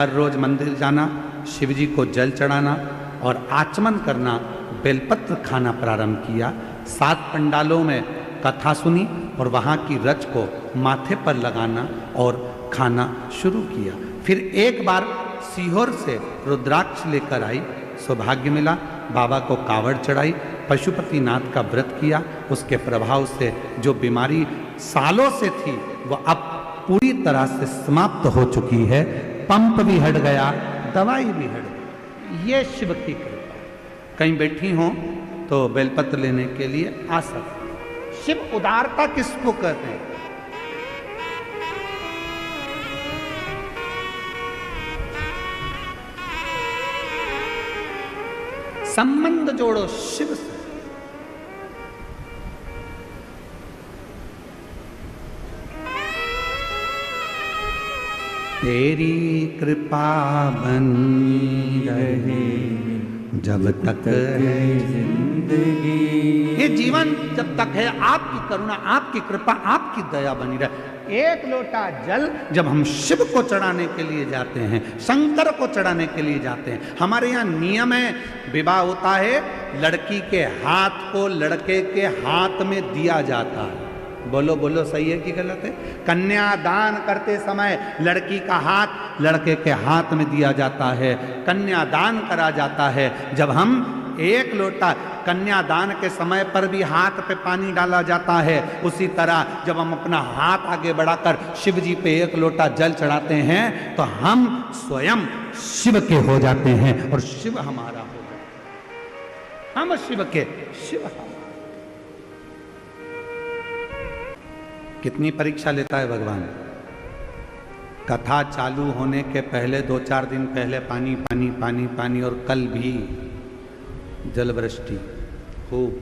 हर रोज मंदिर जाना, शिव जी को जल चढ़ाना और आचमन करना, बेलपत्र खाना प्रारंभ किया। 7 पंडालों में कथा सुनी और वहाँ की रच को माथे पर लगाना और खाना शुरू किया। फिर एक बार सीहोर से रुद्राक्ष लेकर आई, सौभाग्य मिला, बाबा को कावड़ चढ़ाई, पशुपतिनाथ का व्रत किया। उसके प्रभाव से जो बीमारी सालों से थी वह अब पूरी तरह से समाप्त हो चुकी है। पंप भी हट गया, दवाई भी हट गई। ये शिव की कृपा। कहीं बैठी हो तो बेलपत्र लेने के लिए आ सकते। शिव उदारता किसको कहते हैं? संबंध जोड़ो शिव से। तेरी कृपा बनी रहे जब तक है जिंदगी। ये जीवन जब तक है आपकी करुणा, आपकी कृपा, आपकी दया बनी रहे। एक लोटा जल जब हम शिव को चढ़ाने के लिए जाते हैं, शंकर को चढ़ाने के लिए जाते हैं, हमारे यहाँ नियम है, विवाह होता है, लड़की के हाथ को लड़के के हाथ में दिया जाता है। बोलो बोलो, सही है कि गलत है? कन्यादान करते समय लड़की का हाथ लड़के के हाथ में दिया जाता है, कन्यादान करा जाता है। जब हम एक लोटा कन्यादान के समय पर भी हाथ पे पानी डाला जाता है, उसी तरह जब हम अपना हाथ आगे बढ़ाकर शिव जी पे एक लोटा जल चढ़ाते हैं तो हम स्वयं शिव के हो जाते हैं और शिव हमारा हो जाता है। हम शिव के, शिव हमारा। कितनी परीक्षा लेता है भगवान? कथा चालू होने के पहले 2-4 दिन पहले पानी पानी पानी पानी, और कल भी जल वृष्टि खूब,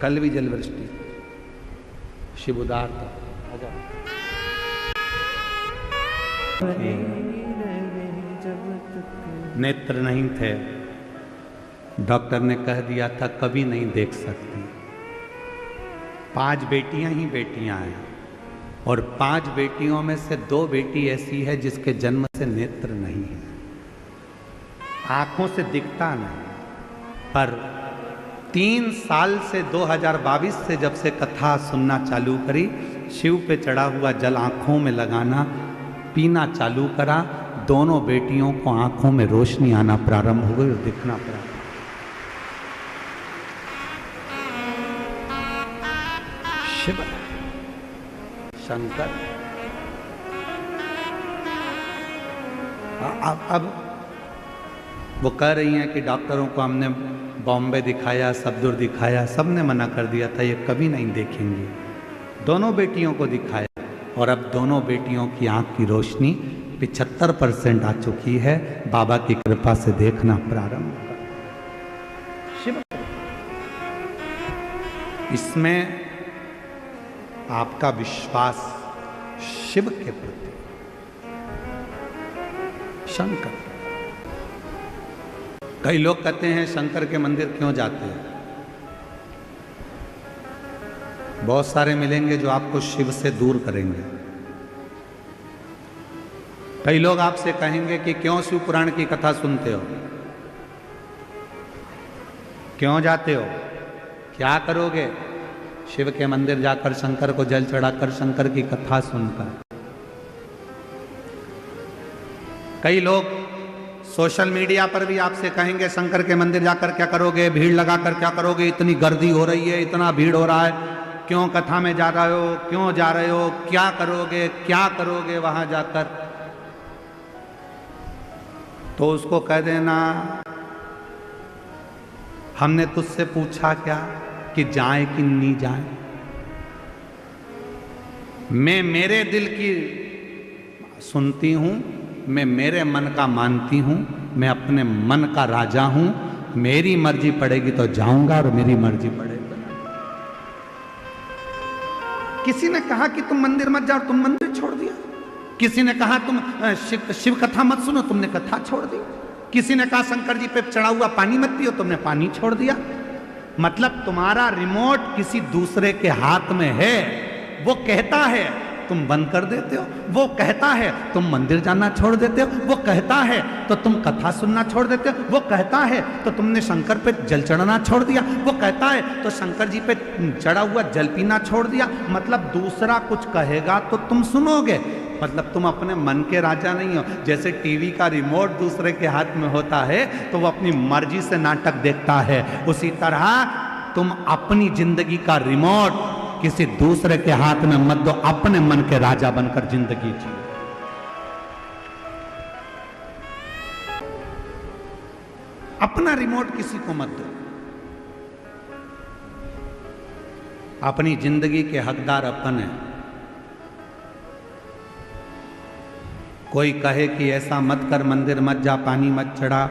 कल भी जल वृष्टि। शिव उदार था। नेत्र नहीं थे, डॉक्टर ने कह दिया था कभी नहीं देख सकती। 5 बेटियां ही बेटियां हैं और 5 बेटियों में से 2 बेटी ऐसी है जिसके जन्म से नेत्र नहीं है, आंखों से दिखता नहीं। पर 3 साल से 2022 से जब से कथा सुनना चालू करी, शिव पे चढ़ा हुआ जल आंखों में लगाना, पीना चालू करा, दोनों बेटियों को आंखों में रोशनी आना प्रारंभ हो गई और दिखना प्रारंभ। शिव, शंकर। अब वो कह रही हैं कि डॉक्टरों को हमने बॉम्बे दिखाया, सबदुर दिखाया, सबने मना कर दिया था ये कभी नहीं देखेंगी। दोनों बेटियों को दिखाया और अब दोनों बेटियों की आंख की रोशनी 75% आ चुकी है। बाबा की कृपा से देखना प्रारंभ कर। शिव, इसमें आपका विश्वास शिव के प्रति, शंकर। कई लोग कहते हैं शंकर के मंदिर क्यों जाते हैं? बहुत सारे मिलेंगे जो आपको शिव से दूर करेंगे। कई लोग आपसे कहेंगे कि क्यों शिव पुराण की कथा सुनते हो, क्यों जाते हो, क्या करोगे? शिव के मंदिर जाकर शंकर को जल चढ़ाकर शंकर की कथा सुनकर। कई लोग सोशल मीडिया पर भी आपसे कहेंगे शंकर के मंदिर जाकर क्या करोगे, भीड़ लगाकर क्या करोगे, इतनी गर्दी हो रही है, इतना भीड़ हो रहा है, क्यों कथा में जा रहे हो, क्यों जा रहे हो, क्या करोगे वहां जाकर? तो उसको कह देना हमने तुझसे पूछा क्या कि जाए कि नहीं जाए? मैं मेरे दिल की सुनती हूं, मैं मेरे मन का मानती हूं, मैं अपने मन का राजा हूं। मेरी मर्जी पड़ेगी तो जाऊंगा और मेरी मर्जी पड़ेगी तो नहीं। किसी ने कहा कि तुम मंदिर मत जाओ, तुम मंदिर छोड़ दिया। किसी ने कहा तुम शिव कथा मत सुनो, तुमने कथा छोड़ दी। किसी ने कहा शंकर जी पे चढ़ा हुआ पानी मत पियो, तुमने पानी छोड़ दिया। मतलब तुम्हारा रिमोट किसी दूसरे के हाथ में है। वो कहता है तुम बंद कर देते हो, वो कहता है तुम मंदिर जाना छोड़ देते हो, वो कहता है तो तुम कथा सुनना छोड़ देते हो, वो कहता है तो तुमने शंकर पे जल चढ़ाना छोड़ दिया, वो कहता है तो शंकर जी पे चढ़ा हुआ जल पीना छोड़ दिया। मतलब दूसरा कुछ कहेगा तो तुम सुनोगे, मतलब तुम अपने मन के राजा नहीं हो। जैसे टीवी का रिमोट दूसरे के हाथ में होता है तो वो अपनी मर्जी से नाटक देखता है, उसी तरह तुम अपनी जिंदगी का रिमोट किसी दूसरे के हाथ में मत दो, अपने मन के राजा बनकर जिंदगी जियो। अपना रिमोट किसी को मत दो, अपनी जिंदगी के हकदार अपन है। कोई कहे कि ऐसा मत कर, मंदिर मत जा, पानी मत चढ़ा,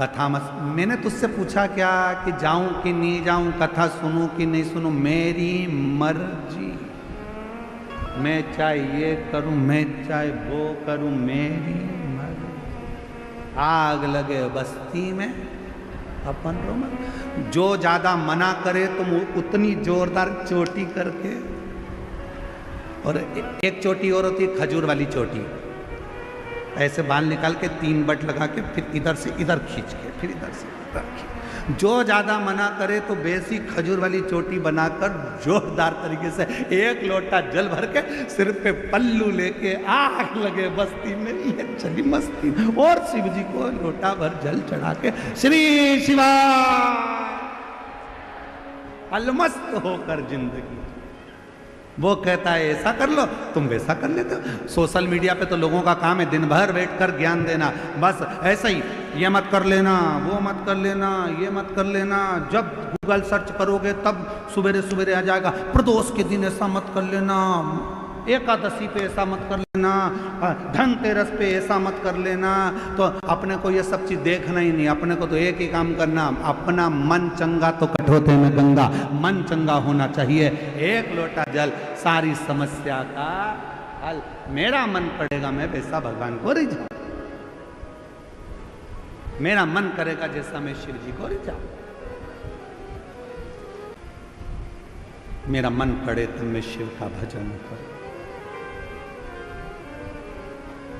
कथा मत, मैंने तुझसे पूछा क्या कि जाऊं कि नहीं जाऊं, कथा सुनूं कि नहीं सुनूं, मेरी मर्जी, मैं चाहे ये करूं, मैं चाहे वो करूं, मेरी मर्जी। आग लगे बस्ती में अपन रो मत। जो ज्यादा मना करे तुम उतनी जोरदार चोटी करके, और एक चोटी और होती है खजूर वाली चोटी, ऐसे बाल निकाल के 3 बट लगा के फिर इधर से इधर खींच के फिर इधर से इधर खींच। जो ज़्यादा मना करे तो बेसी खजूर वाली चोटी बनाकर जोरदार तरीके से 1 लोटा जल भर के सिर पे पल्लू लेके आग लगे बस्ती में, ये चली मस्ती। और शिव जी को लोटा भर जल चढ़ा के श्री शिवा अलमस्त होकर जिंदगी। वो कहता है ऐसा कर लो, तुम वैसा कर लेते हो। सोशल मीडिया पे तो लोगों का काम है दिन भर बैठकर ज्ञान देना, बस ऐसा ही, ये मत कर लेना, वो मत कर लेना, ये मत कर लेना। जब गूगल सर्च करोगे तब सवेरे सवेरे आ जाएगा, प्रदोष के दिन ऐसा मत कर लेना, एकादशी पे ऐसा मत कर लेना, धनतेरस पे ऐसा मत कर लेना। तो अपने को ये सब चीज देखना ही नहीं, अपने को तो एक ही काम करना, अपना मन चंगा तो कठोते में गंगा, मन चंगा होना चाहिए। 1 लोटा जल सारी समस्या का हल। मेरा मन पड़ेगा मैं वैसा भगवान को रिझाऊं, मेरा मन करेगा जैसा मैं शिव जी को रिझाऊं, मेरा मन पड़े तो मैं शिव का भजन करूं।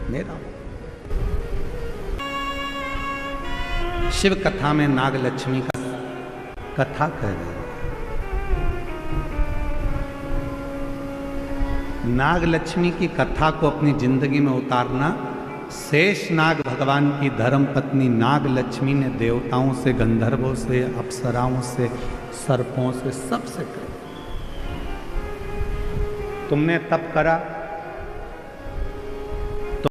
मेरा शिव कथा में नाग लक्ष्मी का कथा कह रहे हैं। नाग लक्ष्मी की कथा को अपनी जिंदगी में उतारना, शेष नाग भगवान की धर्म पत्नी नाग लक्ष्मी ने देवताओं से, गंधर्वों से, अप्सराओं से, सर्पों से, सबसे कहा तुमने तप करा,